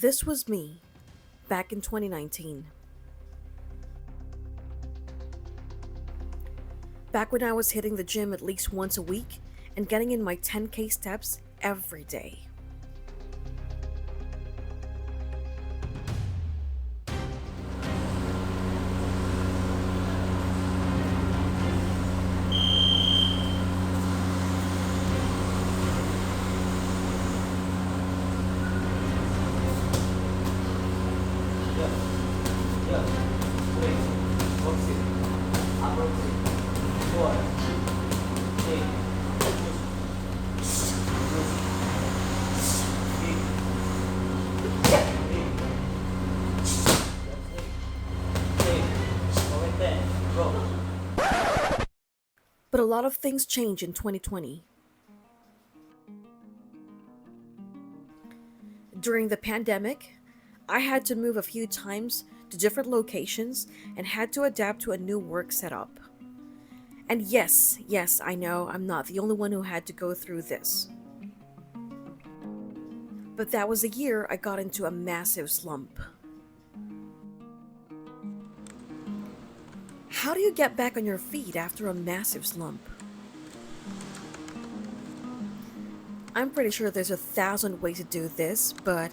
This was me back in 2019. Back when I was hitting the gym at least once a week and getting in my 10K steps every day. But a lot of things changed in 2020. During the pandemic, I had to move a few times to different locations and had to adapt to a new work setup. And yes, I know I'm not the only one who had to go through this. But that was the year I got into a massive slump. How do you get back on your feet after a massive slump? I'm pretty sure there's 1,000 ways to do this, but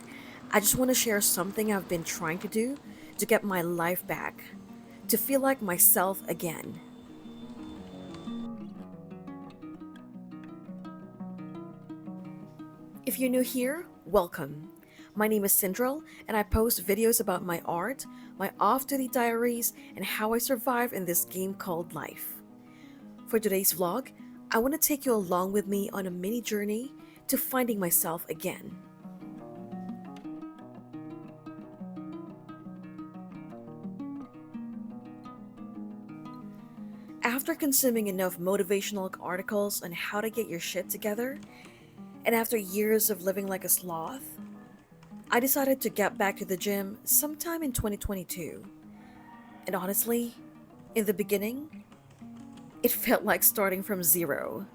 I just want to share something I've been trying to do to get my life back, to feel like myself again. If you're new here, welcome. My name is Sindrel, and I post videos about my art, my off-duty diaries, and how I survive in this game called life. For today's vlog, I want to take you along with me on a mini journey to finding myself again. After consuming enough motivational articles on how to get your shit together, and after years of living like a sloth, I decided to get back to the gym sometime in 2022. And honestly, in the beginning, it felt like starting from zero.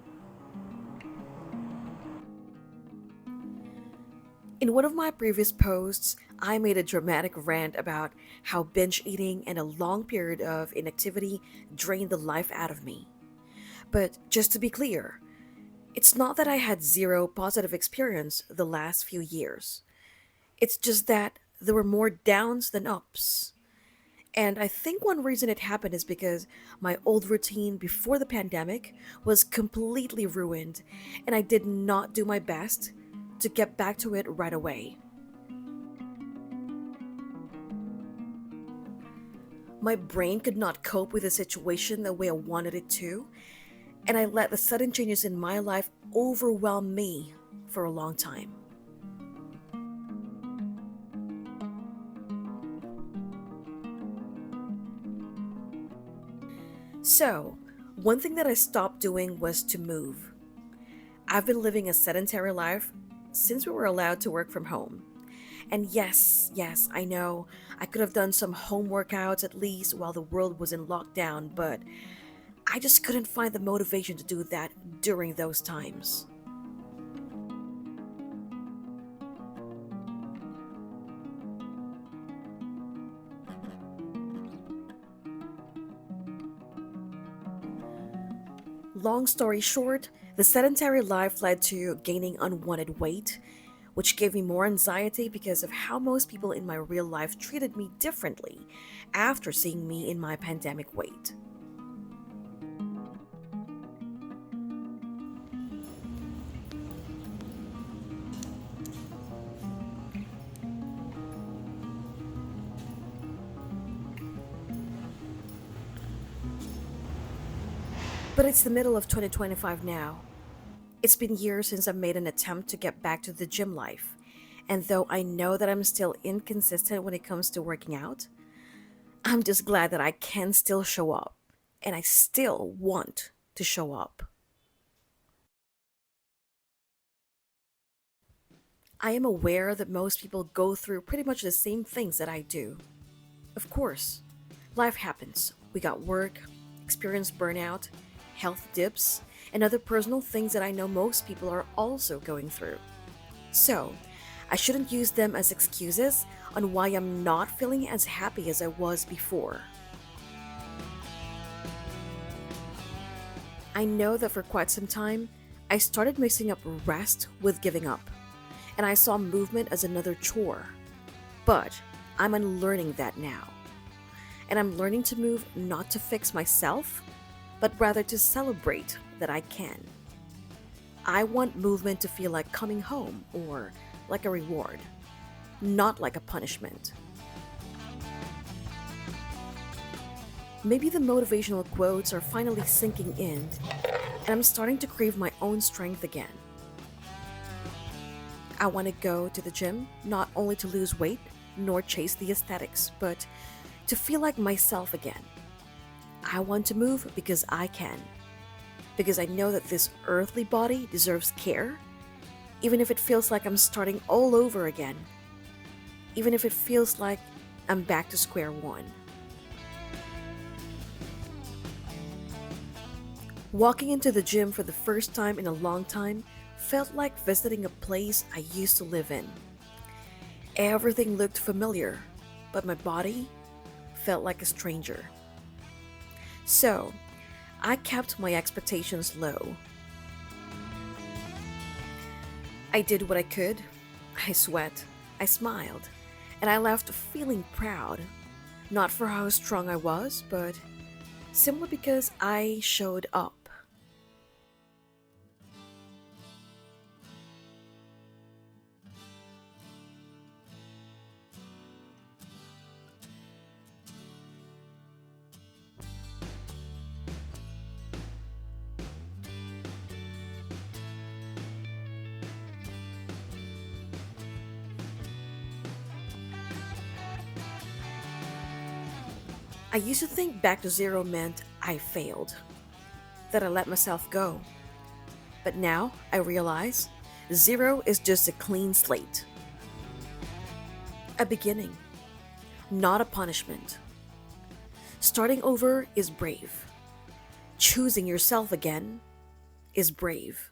In one of my previous posts, I made a dramatic rant about how binge eating and a long period of inactivity drained the life out of me. But just to be clear, it's not that I had zero positive experience the last few years. It's just that there were more downs than ups. And I think one reason it happened is because my old routine before the pandemic was completely ruined, and I did not do my best to get back to it right away. My brain could not cope with the situation the way I wanted it to, and I let the sudden changes in my life overwhelm me for a long time. So, one thing that I stopped doing was to move. I've been living a sedentary life since we were allowed to work from home. And yes, I know I could have done some home workouts at least while the world was in lockdown, but I just couldn't find the motivation to do that during those times. Long story short, the sedentary life led to gaining unwanted weight, which gave me more anxiety because of how most people in my real life treated me differently after seeing me in my pandemic weight. But it's the middle of 2025 now. It's been years since I've made an attempt to get back to the gym life. And though I know that I'm still inconsistent when it comes to working out, I'm just glad that I can still show up. And I still want to show up. I am aware that most people go through pretty much the same things that I do. Of course, life happens. We got work, experience burnout, health dips, and other personal things that I know most people are also going through. So, I shouldn't use them as excuses on why I'm not feeling as happy as I was before. I know that for quite some time, I started mixing up rest with giving up, and I saw movement as another chore. But I'm unlearning that now, and I'm learning to move not to fix myself, but rather to celebrate that I can. I want movement to feel like coming home or like a reward, not like a punishment. Maybe the motivational quotes are finally sinking in, and I'm starting to crave my own strength again. I want to go to the gym not only to lose weight nor chase the aesthetics, but to feel like myself again. I want to move because I can, because I know that this earthly body deserves care, even if it feels like I'm starting all over again, even if it feels like I'm back to square one. Walking into the gym for the first time in a long time felt like visiting a place I used to live in. Everything looked familiar, but my body felt like a stranger. So, I kept my expectations low. I did what I could. I sweat, I smiled, and I left feeling proud. Not for how strong I was, but simply because I showed up. I used to think back to zero meant I failed, that I let myself go. But now I realize zero is just a clean slate, a beginning, not a punishment. Starting over is brave. Choosing yourself again is brave.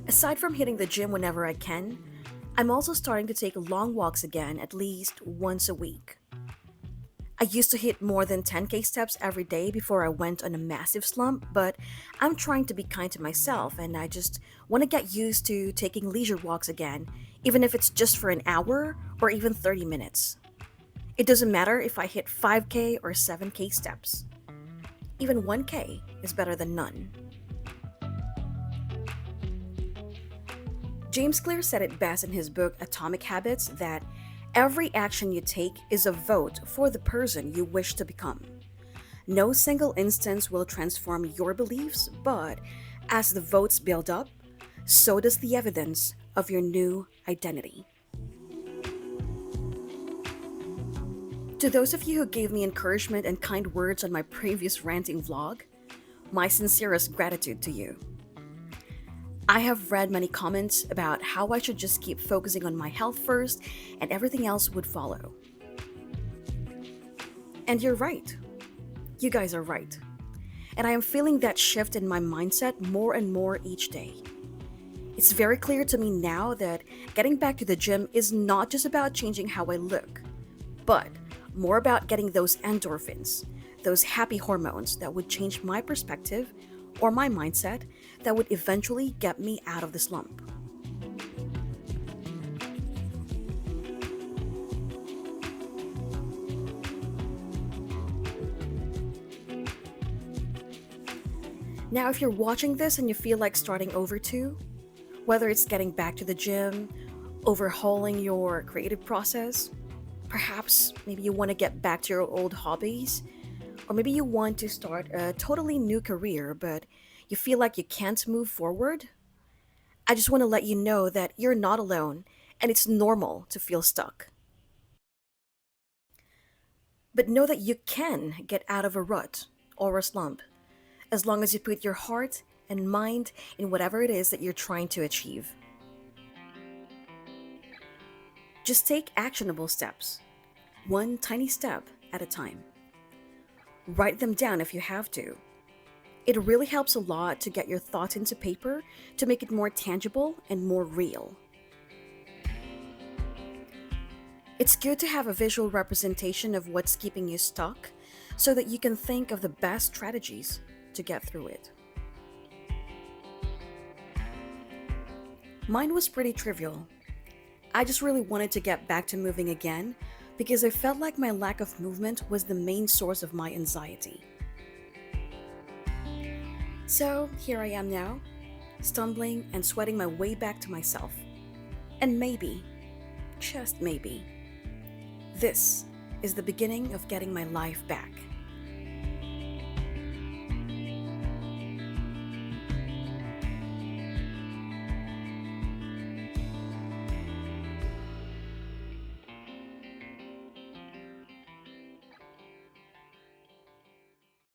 Aside from hitting the gym whenever I can, I'm also starting to take long walks again at least once a week. I used to hit more than 10K steps every day before I went on a massive slump, but I'm trying to be kind to myself and I just want to get used to taking leisure walks again, even if it's just for an hour or even 30 minutes. It doesn't matter if I hit 5K or 7K steps. Even 1K is better than none. James Clear said it best in his book Atomic Habits that every action you take is a vote for the person you wish to become. No single instance will transform your beliefs, but as the votes build up, so does the evidence of your new identity. To those of you who gave me encouragement and kind words on my previous ranting vlog, my sincerest gratitude to you. I have read many comments about how I should just keep focusing on my health first and everything else would follow. And you're right. You guys are right. And I am feeling that shift in my mindset more and more each day. It's very clear to me now that getting back to the gym is not just about changing how I look, but more about getting those endorphins, those happy hormones that would change my perspective or my mindset that would eventually get me out of the slump. Now, if you're watching this and you feel like starting over too, whether it's getting back to the gym, overhauling your creative process, perhaps maybe you want to get back to your old hobbies, or maybe you want to start a totally new career, but you feel like you can't move forward, I just want to let you know that you're not alone and it's normal to feel stuck. But know that you can get out of a rut or a slump as long as you put your heart and mind in whatever it is that you're trying to achieve. Just take actionable steps, one tiny step at a time. Write them down if you have to. It really helps a lot to get your thoughts into paper to make it more tangible and more real. It's good to have a visual representation of what's keeping you stuck so that you can think of the best strategies to get through it. Mine was pretty trivial. I just really wanted to get back to moving again because I felt like my lack of movement was the main source of my anxiety. So here I am now, stumbling and sweating my way back to myself. And maybe, just maybe, this is the beginning of getting my life back.